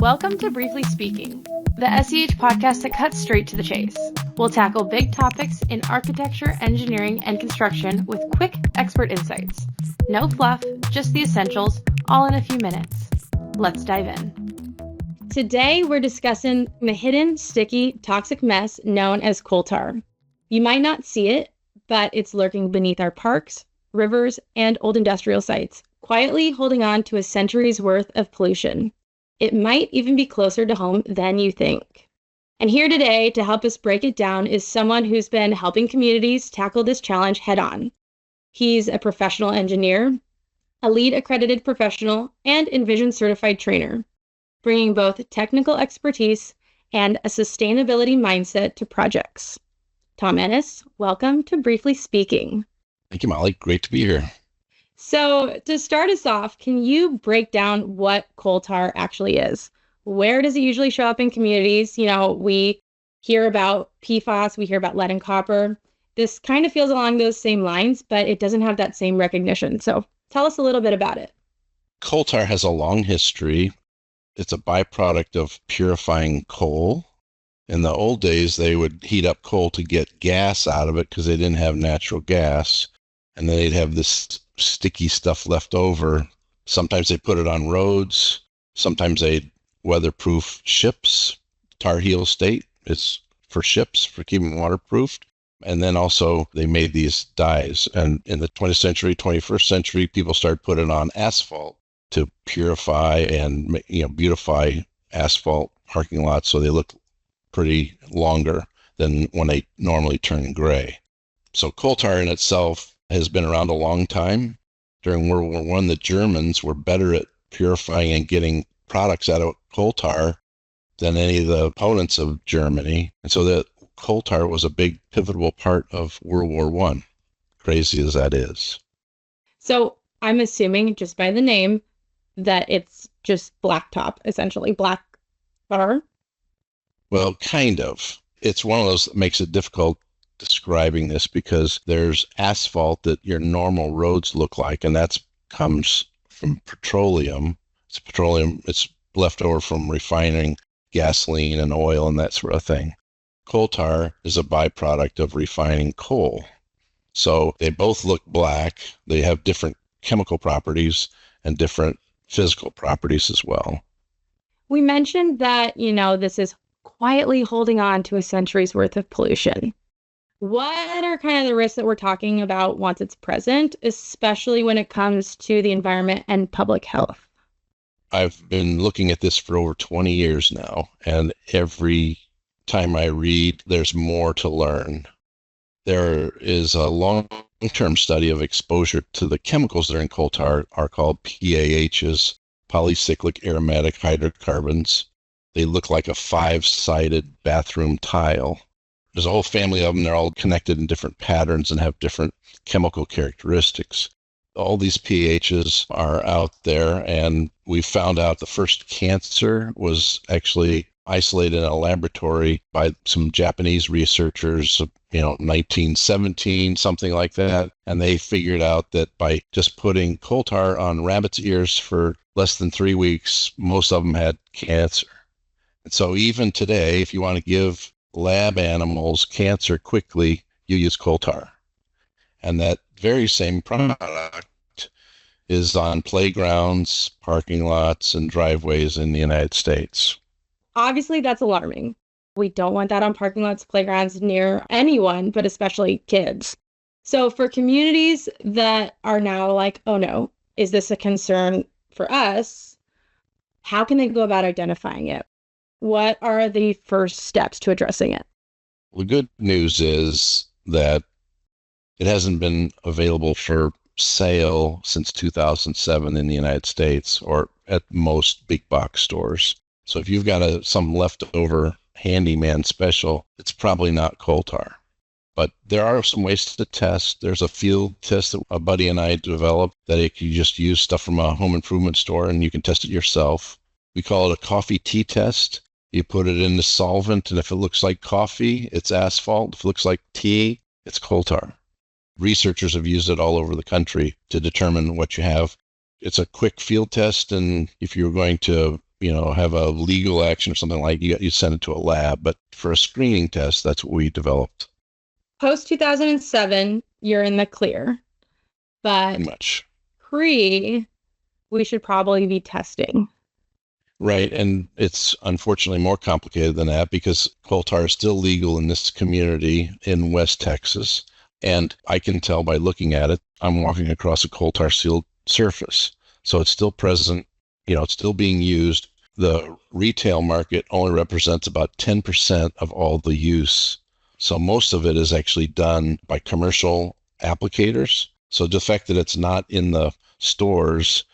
Welcome to Briefly Speaking, the SEH podcast that cuts straight to the chase. We'll tackle big topics in architecture, engineering, and construction with quick expert insights. No fluff, just the essentials, all in a few minutes. Let's dive in. Today, we're discussing the hidden, sticky, toxic mess known as coal tar. You might not see it, but it's lurking beneath our parks, rivers, and old industrial sites, quietly holding on to a century's worth of pollution. It might even be closer to home than you think. And here today to help us break it down is someone who's been helping communities tackle this challenge head on. He's a professional engineer, a LEED accredited professional, and Envision certified trainer, bringing both technical expertise and a sustainability mindset to projects. Tom Ennis, welcome to Briefly Speaking. Thank you, Molly. Great to be here. So to start us off, can you break down what coal tar actually is? Where does it usually show up in communities? You know, we hear about PFAS, we hear about lead and copper. This kind of feels along those same lines, but it doesn't have that same recognition. So tell us a little bit about it. Coal tar has a long history. It's a byproduct of purifying coal. In the old days, they would heat up coal to get gas out of it because they didn't have natural gas. And then they'd have this sticky stuff left over. Sometimes they put it on roads. Sometimes they'd weatherproof ships. Tar heel state is for ships, for keeping waterproofed. And then also they made these dyes. And in the 20th century, 21st century, people started putting on asphalt to purify and beautify asphalt parking lots so they look pretty longer than when they normally turn gray. So coal tar in itself has been around a long time. During World War I, the Germans were better at purifying and getting products out of coal tar than any of the opponents of Germany. And so the coal tar was a big pivotal part of World War I, crazy as that is. So I'm assuming just by the name that it's just blacktop, essentially black tar. Well, kind of. It's one of those that makes it difficult describing this because there's asphalt that your normal roads look like, and that comes from petroleum. It's left over from refining gasoline and oil and that sort of thing. Coal tar is a byproduct of refining coal. So they both look black. They have different chemical properties and different physical properties as well. We mentioned that, this is quietly holding on to a century's worth of pollution. What are kind of the risks that we're talking about once it's present, especially when it comes to the environment and public health? I've been looking at this for over 20 years now, and every time I read, there's more to learn. There is a long-term study of exposure to the chemicals that are in coal tar are called PAHs, polycyclic aromatic hydrocarbons. They look like a 5-sided bathroom tile. There's a whole family of them. They're all connected in different patterns and have different chemical characteristics. All these pHs are out there, and we found out the first cancer was actually isolated in a laboratory by some Japanese researchers, 1917, something like that. And they figured out that by just putting coal tar on rabbits' ears for less than 3 weeks, most of them had cancer. And so even today, if you want to give lab animals cancer quickly, you use coal tar. And that very same product is on playgrounds, parking lots, and driveways in the United States. Obviously, that's alarming. We don't want that on parking lots, playgrounds, near anyone, but especially kids. So for communities that are now like, oh no, is this a concern for us? How can they go about identifying it? What are the first steps to addressing it? Well, the good news is that it hasn't been available for sale since 2007 in the United States or at most big box stores. So if you've got some leftover handyman special, it's probably not coal tar. But there are some ways to test. There's a field test that a buddy and I developed that you just use stuff from a home improvement store and you can test it yourself. We call it a coffee tea test. You put it in the solvent, and if it looks like coffee, it's asphalt. If it looks like tea, it's coal tar. Researchers have used it all over the country to determine what you have. It's a quick field test, and if you're going to have a legal action or something like you send it to a lab. But for a screening test, that's what we developed. Post 2007, you're in the clear. But Pretty much. Pre, we should probably be testing. Right. And it's unfortunately more complicated than that because coal tar is still legal in this community in West Texas. And I can tell by looking at it, I'm walking across a coal tar sealed surface. So it's still present, it's still being used. The retail market only represents about 10% of all the use. So most of it is actually done by commercial applicators. So the fact that it's not in the stores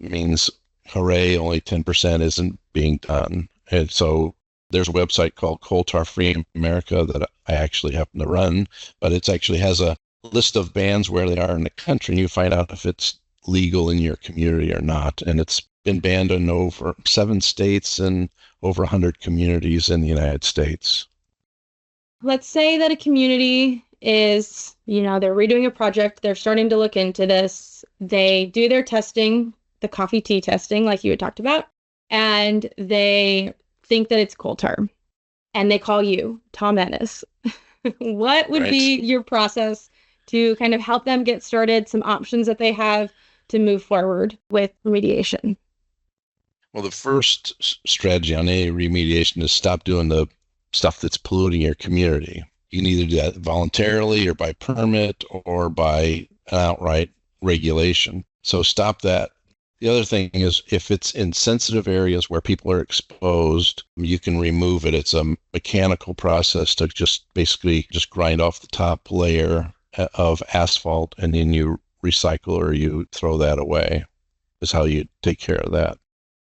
means, hooray, only 10% isn't being done. And so there's a website called Coal Tar Free America that I actually happen to run, but it actually has a list of bans where they are in the country, and you find out if it's legal in your community or not. And it's been banned in over 7 states and over 100 communities in the United States. Let's say that a community is, they're redoing a project. They're starting to look into this. They do their testing, the coffee tea testing, like you had talked about, and they think that it's coal tar. And they call you, Tom Ennis. What would be your process to kind of help them get started, some options that they have to move forward with remediation? Well, the first strategy on any remediation is stop doing the stuff that's polluting your community. You can either do that voluntarily or by permit or by an outright regulation. So stop that. The other thing is if it's in sensitive areas where people are exposed, you can remove it. It's a mechanical process to basically grind off the top layer of asphalt and then you recycle or you throw that away is how you take care of that.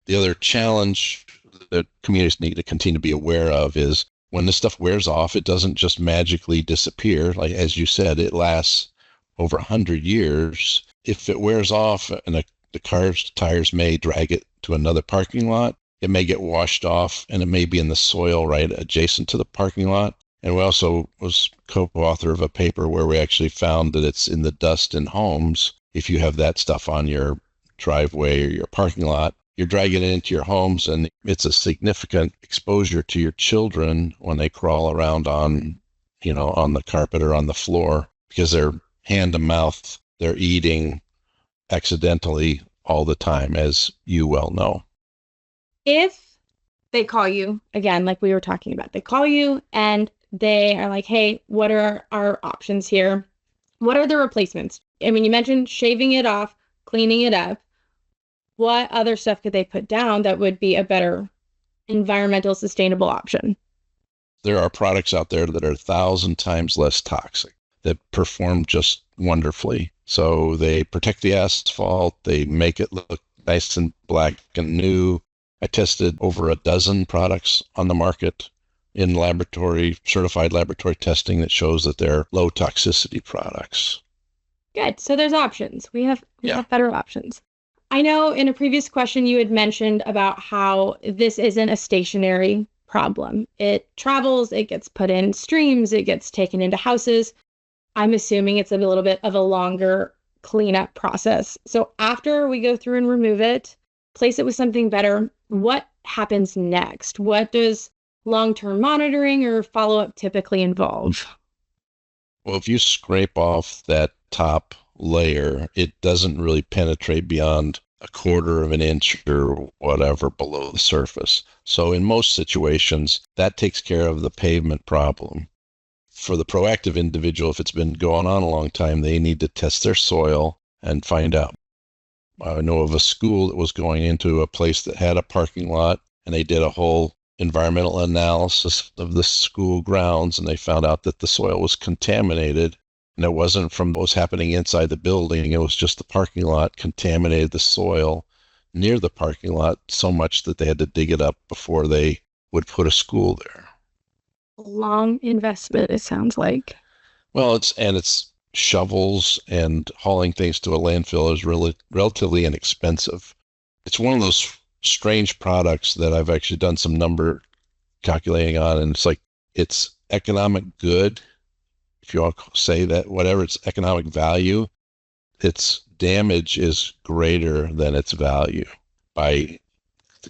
The other challenge that communities need to continue to be aware of is when this stuff wears off, it doesn't just magically disappear. Like, as you said, it lasts over 100 years. If it wears off and the car's tires may drag it to another parking lot, it may get washed off and it may be in the soil right adjacent to the parking lot. And we also was co-author of a paper where we actually found that it's in the dust in homes. If you have that stuff on your driveway or your parking lot, you're dragging it into your homes, and it's a significant exposure to your children when they crawl around on the carpet or on the floor because they're hand to mouth, they're eating accidentally all the time, as you well know. If they call you, again, like we were talking about, they call you and they are like, hey, what are our options here? What are the replacements? I mean, you mentioned shaving it off, cleaning it up. What other stuff could they put down that would be a better environmental sustainable option? There are products out there that are 1,000 times less toxic that perform just wonderfully. So they protect the asphalt, they make it look nice and black and new. I tested over a dozen products on the market in certified laboratory testing that shows that they're low toxicity products. Good. So there's options. We have better options. I know in a previous question you had mentioned about how this isn't a stationary problem. It travels, it gets put in streams, it gets taken into houses. I'm assuming it's a little bit of a longer cleanup process. So after we go through and remove it, place it with something better, what happens next? What does long-term monitoring or follow-up typically involve? Well, if you scrape off that top layer, it doesn't really penetrate beyond a quarter of an inch or whatever below the surface. So in most situations, that takes care of the pavement problem. For the proactive individual, if it's been going on a long time, they need to test their soil and find out. I know of a school that was going into a place that had a parking lot, and they did a whole environmental analysis of the school grounds, and they found out that the soil was contaminated. And it wasn't from what was happening inside the building. It was just the parking lot contaminated the soil near the parking lot so much that they had to dig it up before they would put a school there. Long investment, it sounds like. Well, it's shovels and hauling things to a landfill is really relatively inexpensive. It's one of those strange products that I've actually done some number calculating on, and it's economic good. If you all say that, whatever its economic value, its damage is greater than its value by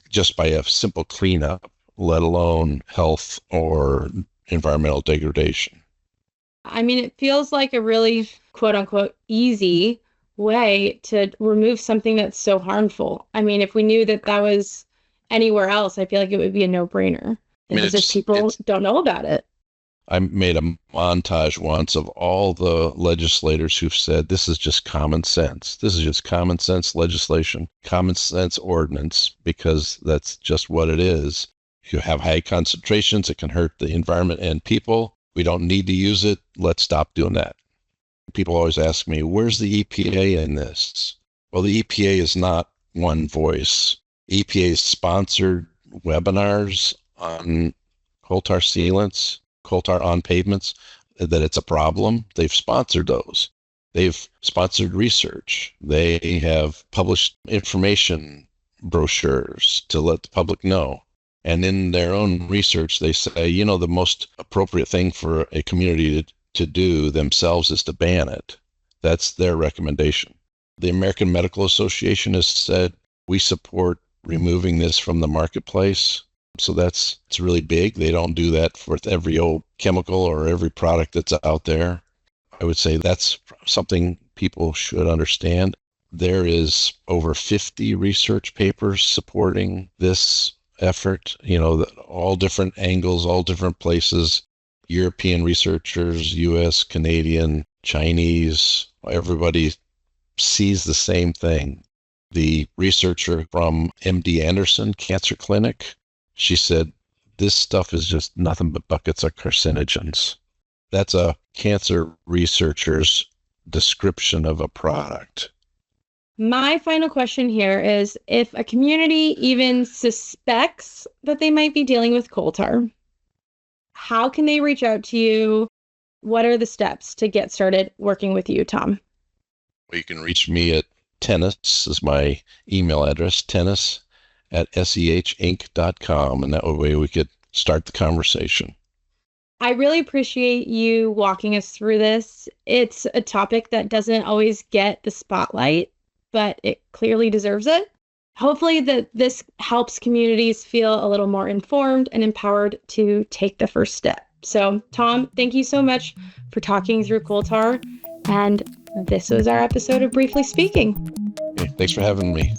just by a simple cleanup, let alone health or environmental degradation. I mean, it feels like a really quote unquote easy way to remove something that's so harmful. I mean, if we knew that that was anywhere else, I feel like it would be a no-brainer. I mean, It's just people don't know about it. I made a montage once of all the legislators who've said this is just common sense. This is just common sense legislation, common sense ordinance, because that's just what it is. If you have high concentrations, it can hurt the environment and people. We don't need to use it. Let's stop doing that. People always ask me, where's the EPA in this? Well, the EPA is not one voice. EPA sponsored webinars on coal tar sealants, coal tar on pavements, that it's a problem. They've sponsored those. They've sponsored research. They have published information brochures to let the public know. And in their own research, they say, the most appropriate thing for a community to do themselves is to ban it. That's their recommendation. The American Medical Association has said, we support removing this from the marketplace. So it's really big. They don't do that for every old chemical or every product that's out there. I would say that's something people should understand. There is over 50 research papers supporting this effort, all different angles, all different places, European researchers, US, Canadian, Chinese, everybody sees the same thing. The researcher from MD Anderson Cancer Clinic, she said, this stuff is just nothing but buckets of carcinogens. That's a cancer researcher's description of a product. My final question here is, if a community even suspects that they might be dealing with coal tar, how can they reach out to you? What are the steps to get started working with you, Tom? Well, you can reach me at Tennis is my email address, tennis@sehinc.com, and that way we could start the conversation. I really appreciate you walking us through this. It's a topic that doesn't always get the spotlight, but it clearly deserves it. Hopefully that this helps communities feel a little more informed and empowered to take the first step. So, Tom, thank you so much for talking through coal tar. And this was our episode of Briefly Speaking. Okay, thanks for having me.